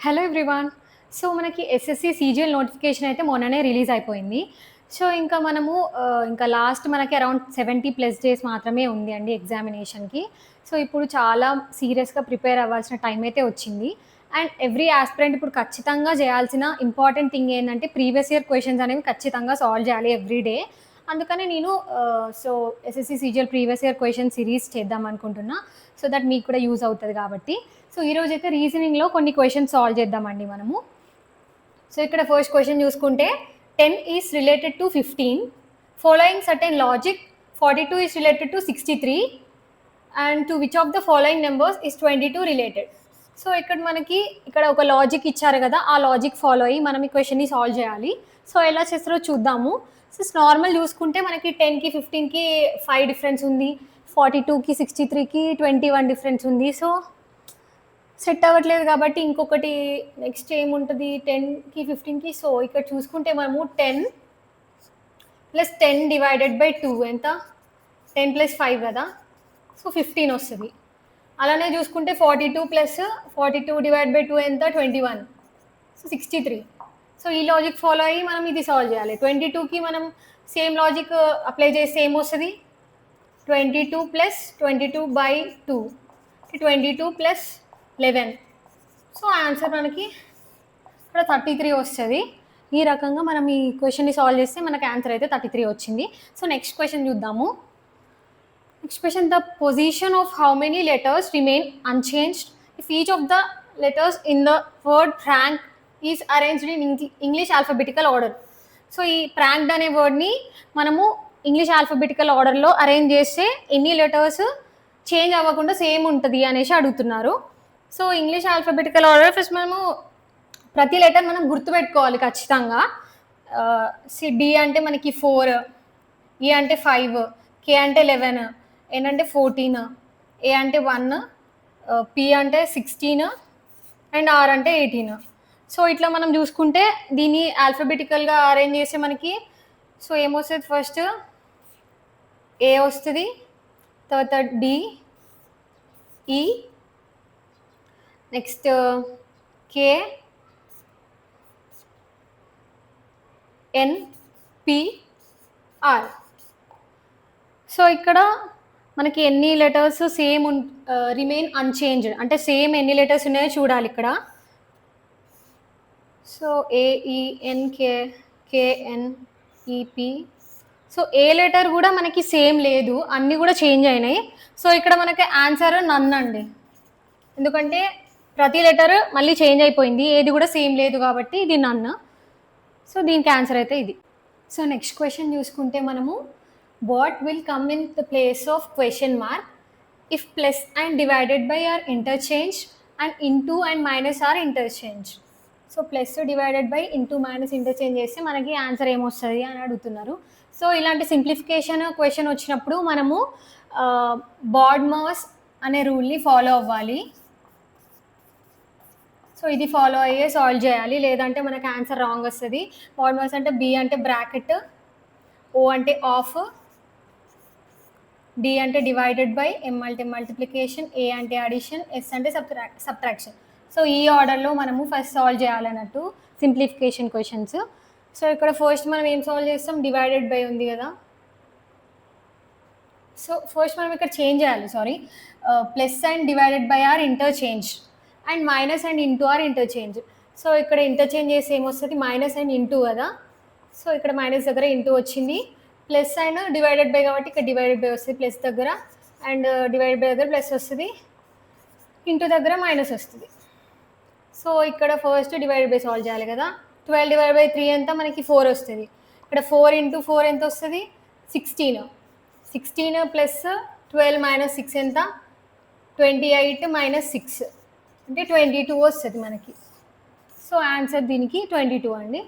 Hello everyone. So, మనకి SSC CGL notification అయితే మొన్ననే రిలీజ్ అయిపోయింది. సో, ఇంకా మనము ఇంకా లాస్ట్ మనకి అరౌండ్ 70+ డేస్ మాత్రమే ఉంది అండి ఎగ్జామినేషన్‌కి. సో, ఇప్పుడు చాలా సీరియస్‌గా ప్రిపేర్ అవ్వాల్సిన టైం అయితే వచ్చింది. అండ్ ఎవ్రీ యాస్పిరెంట్ ఇప్పుడు ఖచ్చితంగా చేయాల్సిన ఇంపార్టెంట్ థింగ్ ఏందంటే ప్రీవియస్ ఇయర్ క్వెషన్స్ అనేవి ఖచ్చితంగా సాల్వ్ చేయాలి ఎవ్రీ డే. అందుకని నేను so, SSC CGL previous year question series చేద్దాం అనుకుంటున్నా. సో దట్ మీకు కూడా యూజ్ అవుతది కాబట్టి. సో, ఈరోజైతే రీజనింగ్‌లో కొన్ని క్వెషన్స్ సాల్వ్ చేద్దామండి మనము. సో, ఇక్కడ ఫస్ట్ క్వెషన్ చూసుకుంటే 10 is related to 15. Following certain logic 42 is related to 63 and to which of the following numbers is 22 related. So, ఇక్కడ ఒక లాజిక్ ఇచ్చారు కదా! ఆ లాజిక్ ఫాలో అయ్యి మనం ఈ క్వెషన్‌ని సాల్వ్ చేయాలి. సో, ఎలా చేస్తారో చూద్దాము. సో, నార్మల్ చూసుకుంటే మనకి 10కి, 15కి 5 డిఫరెన్స్ ఉంది. 42కి, 63కి 21 డిఫరెన్స్ ఉంది. సో, సెట్ అవ్వట్లేదు కాబట్టి ఇంకొకటి నెక్స్ట్ ఏముంటది 10కి, 15కి. సో, ఇక్కడ చూసుకుంటే మనము 10 + 10 డివైడెడ్ బై 2 ఎంత? 10 + 5 కదా! సో, 15 వస్తది. అలానే చూసుకుంటే 42 డివైడ్ బై 2 ఎంత? 21. సో, 63. సో, ఈ లాజిక్ ఫాలో అయ్యి మనం ఇది సాల్వ్ చేయాలి. 22కి మనం సేమ్ లాజిక్ అప్లై చేస్తే ఏమొస్తది? 22 + 22/2 22 + 11. సో, ఆన్సర్ మనకి ఇక్కడ 33 వస్తది. ఈ రకంగా మనం ఈ క్వెషన్‌ని సాల్వ్ చేస్తే మనకి ఆన్సర్ అయితే 33 వచ్చింది. సో, నెక్స్ట్ క్వెషన్ చూద్దాము. Next question, the position of how many letters remain unchanged if each of the letters in the word prank is arranged in English alphabetical order. So, ఈ ప్రాంక్డ్ అనే వర్డ్‌ని మనము English alphabetical ఆర్డర్‌లో arrange చేస్తే ఎన్ని letters change అవ్వకుండా same ఉంటది అనేసి అడుగుతున్నారు. So, English alphabetical order first మనము ప్రతి లెటర్ మనం గుర్తుపెట్టుకోవాలి ఖచ్చితంగా. డి అంటే మనకి 4, ఈ అంటే 5, కే అంటే 11, ఎన్ అంటే 14, ఏ అంటే 1, పి అంటే 16 అండ్ ఆర్ అంటే 18. సో, ఇట్లా మనం చూసుకుంటే దీన్ని ఆల్ఫాబెటికల్‌గా అరేంజ్ చేస్తే మనకి సో ఏమొస్తది? ఫస్ట్ ఏ వస్తది, తర్వాత D, E, next K, N, P, R. So, ఇక్కడ మనకి ఎన్ని లెటర్స్ సేమ్ రిమైన్ అన్‌చేంజ్డ్ అంటే సేమ్ ఎన్ని లెటర్స్ ఉన్నాయో చూడాలి ఇక్కడ. So, A E N K, K N, E P. So, ఏ లెటర్ కూడా మనకి సేమ్ లేదు, అన్నీ కూడా చేంజ్ అయినాయి. సో, ఇక్కడ మనకి ఆన్సర్ నన్ అండి. ఎందుకంటే ప్రతి లెటర్ మళ్ళీ చేంజ్ అయిపోయింది, ఏది కూడా సేమ్ లేదు కాబట్టి ఇది నన్. సో, దీనికి ఆన్సర్ అయితే ఇది. సో, నెక్స్ట్ క్వెషన్ చూసుకుంటే మనము what will come in the place of question mark if plus and divided by are interchange and into and minus are interchange. So, plus divided by into minus interchange చేస్తే మనకి answer ఏమొస్తుంది అని అడుగుతున్నారు. So, ఇలాంటి simplification question వచ్చినప్పుడు మనము BODMAS అనే రూల్ని ఫాలో అవ్వాలి. సో, ఇది ఫాలో అయ్యే సాల్వ్ చేయాలి, లేదంటే మనకి ఆన్సర్ రాంగ్ వస్తుంది. బాడ్మాస్ అంటే బి అంటే బ్రాకెట్, ఓ అంటే ఆఫ్, డి అంటే డివైడెడ్ బై, ఎం అంటే మల్టిప్లికేషన్, ఏ అంటే అడిషన్, ఎస్ అంటే సబ్ట్రాక్షన్. సో, ఈ ఆర్డర్లో మనము ఫస్ట్ సాల్వ్ చేయాలన్నట్టు సింప్లిఫికేషన్ క్వెషన్స్. సో, ఇక్కడ ఫస్ట్ మనం ఏం సాల్వ్ చేస్తాం? డివైడెడ్ బై ఉంది కదా. సో, ఫస్ట్ మనం ఇక్కడ చేంజ్ చేయాలి, plus and divided by are interchange and minus and into are interchange. So, ఇక్కడ ఇంటర్చేంజ్ చేసి ఏమొస్తుంది? మైనస్ అండ్ ఇంటూ కదా. సో, ఇక్కడ మైనస్ దగ్గర ఇంటూ వచ్చింది, ప్లస్ అండ్ డివైడెడ్ బై కాబట్టి ఇక్కడ డివైడెడ్ బై వస్తుంది ప్లస్ దగ్గర, అండ్ డివైడెడ్ బై దగ్గర ప్లస్ వస్తుంది, ఇంటూ దగ్గర మైనస్ వస్తుంది. సో, ఇక్కడ ఫస్ట్ డివైడెడ్ బై సాల్వ్ చేయాలి కదా. 12 డివైడ్ బై 3 ఎంత? మనకి 4 వస్తుంది. ఇక్కడ 4 ఇంటూ 4 ఎంత వస్తుంది? 16. 16 ప్లస్ 12 మైనస్ 6 ఎంత? 28 మైనస్ 6 అంటే 22 వస్తుంది మనకి. సో, ఆన్సర్ దీనికి 22 అండి.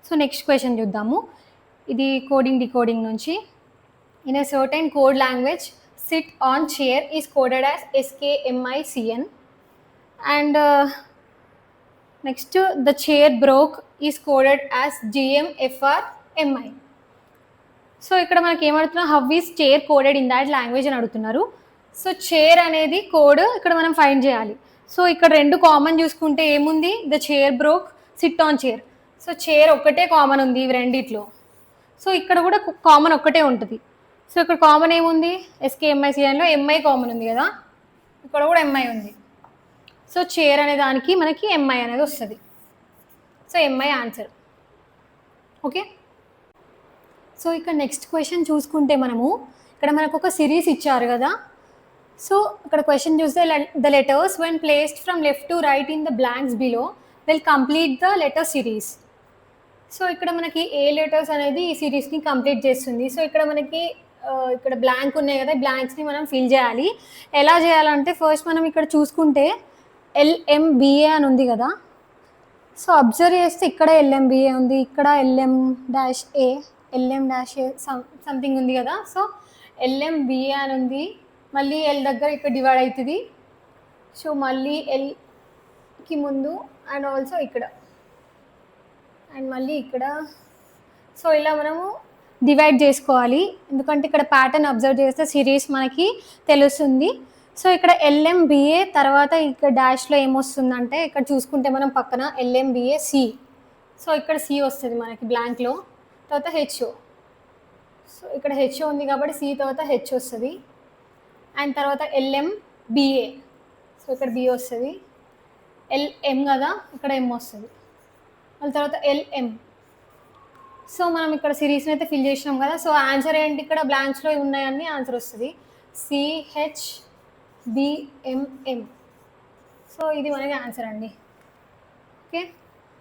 సో, నెక్స్ట్ క్వెషన్ చూద్దాము. ఇది కోడింగ్ డికోడింగ్ నుంచి. In a certain code language sit on chair is coded as SKMICN and next the chair broke is coded as GMFRMI. So, ఇక్కడ మనకి ఏమడుతున్నారు? How is chair coded in that language అని అడుగుతున్నారు. So, chair అనేది code ఇక్కడ మనం find చేయాలి. So ఇక్కడ 2 కామన్ చూసుకుంటే ఏముంది, the chair broke, SIT on chair. So chair ఒక్కటే కామన్ ఉంది ఇవి రెండిట్లో. సో ఇక్కడ కూడా కామన్ ఒక్కటే ఉంటుంది. సో ఇక్కడ కామన్ ఏముంది, ఎస్కేఎంఐసిఎన్లో ఎంఐ కామన్ ఉంది కదా, ఇక్కడ కూడా ఎంఐ ఉంది. సో చైర్ అనే దానికి మనకి ఎంఐ అనేది వస్తుంది. So MI answer. Okay. So ఇక్కడ నెక్స్ట్ క్వశ్చన్ చూసుకుంటే మనము ఇక్కడ మనకు ఒక సిరీస్ ఇచ్చారు కదా. సో ఇక్కడ క్వశ్చన్ చూస్తే the letters when placed from left to right in the blanks below will complete the letter series. So ఇక్కడ మనకి ఏ లెటర్స్ అనేది ఈ సిరీస్ని కంప్లీట్ చేస్తుంది. సో ఇక్కడ మనకి ఇక్కడ బ్లాంక్ ఉన్నాయి కదా, బ్లాంక్స్ని మనం ఫిల్ చేయాలి. ఎలా చేయాలంటే ఫస్ట్ మనం ఇక్కడ చూసుకుంటే LMBA అని ఉంది కదా. సో అబ్జర్వ్ చేస్తే ఇక్కడ LMBA ఉంది, ఇక్కడ LM-A, LM-A సంథింగ్ ఉంది కదా. సో LMBA అని ఉంది, మళ్ళీ L దగ్గర ఇక్కడ డివైడ్ అవుతుంది. సో మళ్ళీ Lకి ముందు అండ్ ఆల్సో ఇక్కడ అండ్ మళ్ళీ ఇక్కడ. సో ఇలా మనము డివైడ్ చేసుకోవాలి, ఎందుకంటే ఇక్కడ ప్యాటర్న్ అబ్జర్వ్ చేస్తే సిరీస్ మనకి తెలుస్తుంది. సో ఇక్కడ LMBA తర్వాత ఇక్కడ డాష్లో ఏమొస్తుందంటే ఇక్కడ చూసుకుంటే మనం పక్కన LMBAC. సో ఇక్కడ C వస్తుంది మనకి బ్లాంక్లో, తర్వాత HO. సో ఇక్కడ HO ఉంది కాబట్టి C తర్వాత H వస్తుంది. అండ్ తర్వాత LMBA, సో ఇక్కడ B వస్తుంది. LM కదా, ఇక్కడ M వస్తుంది. మళ్ళీ తర్వాత LM. సో మనం ఇక్కడ సిరీస్ని అయితే ఫిల్ చేసినాం కదా. సో ఆన్సర్ ఏంటి, ఇక్కడ బ్లాంక్స్లో ఉన్నాయన్నీ ఆన్సర్ వస్తుంది, CHBMM. సో ఇది మనకి ఆన్సర్ అండి. ఓకే.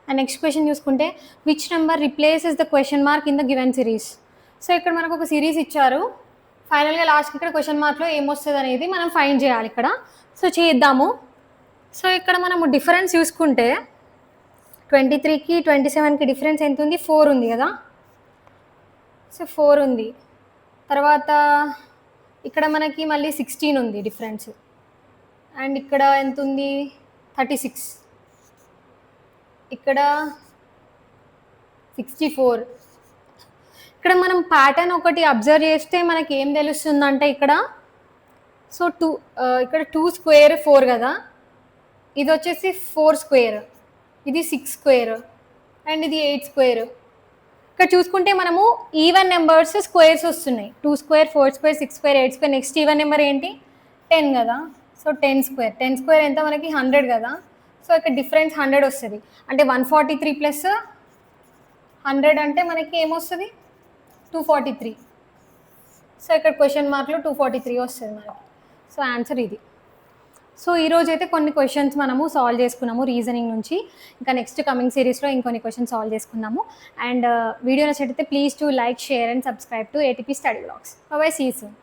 అండ్ నెక్స్ట్ క్వశ్చన్ చూసుకుంటే which number replaces the question mark in the given series. So ఇక్కడ మనకు ఒక సిరీస్ ఇచ్చారు, ఫైనల్గా లాస్ట్కి ఇక్కడ క్వశ్చన్ మార్క్లో ఏమొస్తుంది అనేది మనం ఫైండ్ చేయాలి ఇక్కడ. సో చేద్దాము. సో ఇక్కడ మనము డిఫరెన్స్ చూసుకుంటే 23కి 27కి డిఫరెన్స్ ఎంత ఉంది, 4 ఉంది కదా. సో 4 ఉంది. తర్వాత ఇక్కడ మనకి మళ్ళీ 16 ఉంది డిఫరెన్స్. అండ్ ఇక్కడ ఎంత ఉంది, 36. ఇక్కడ 64. ఇక్కడ మనం ప్యాటర్న్ ఒకటి అబ్జర్వ్ చేస్తే మనకి ఏం తెలుస్తుందంటే ఇక్కడ సో ఇక్కడ 2 స్క్వేర్ 4 కదా, ఇది వచ్చేసి 4 స్క్వేర్, ఇది 6 స్క్వేర్ అండ్ ఇది 8 స్క్వేర్. ఇక్కడ చూసుకుంటే మనము ఈవెన్ నెంబర్స్ స్క్వేర్స్ వస్తున్నాయి, 2 square 4 square 6 square 8 square. Next even number ఏంటి, 10 కదా. సో 10 స్క్వేర్, 10 స్క్వేర్ ఎంత మనకి 100 కదా. సో ఇక్కడ డిఫరెన్స్ 100 వస్తుంది, అంటే 143 ప్లస్ 100 అంటే మనకి ఏమొస్తుంది, 243. సో ఇక్కడ క్వశ్చన్ మార్క్లో 243 వస్తుంది మనకి. సో ఆన్సర్ ఇది. సో ఈరోజు అయితే కొన్ని క్వశ్చన్స్ మనము సాల్వ్ చేసుకున్నాము రీజనింగ్ నుంచి. ఇంకా నెక్స్ట్ కమింగ్ సిరీస్లో ఇంకొన్ని క్వశ్చన్స్ సాల్వ్ చేసుకున్నాము. అండ్ వీడియో నచ్చితే please to like, share and subscribe to ATP study blogs. Bye, see you soon.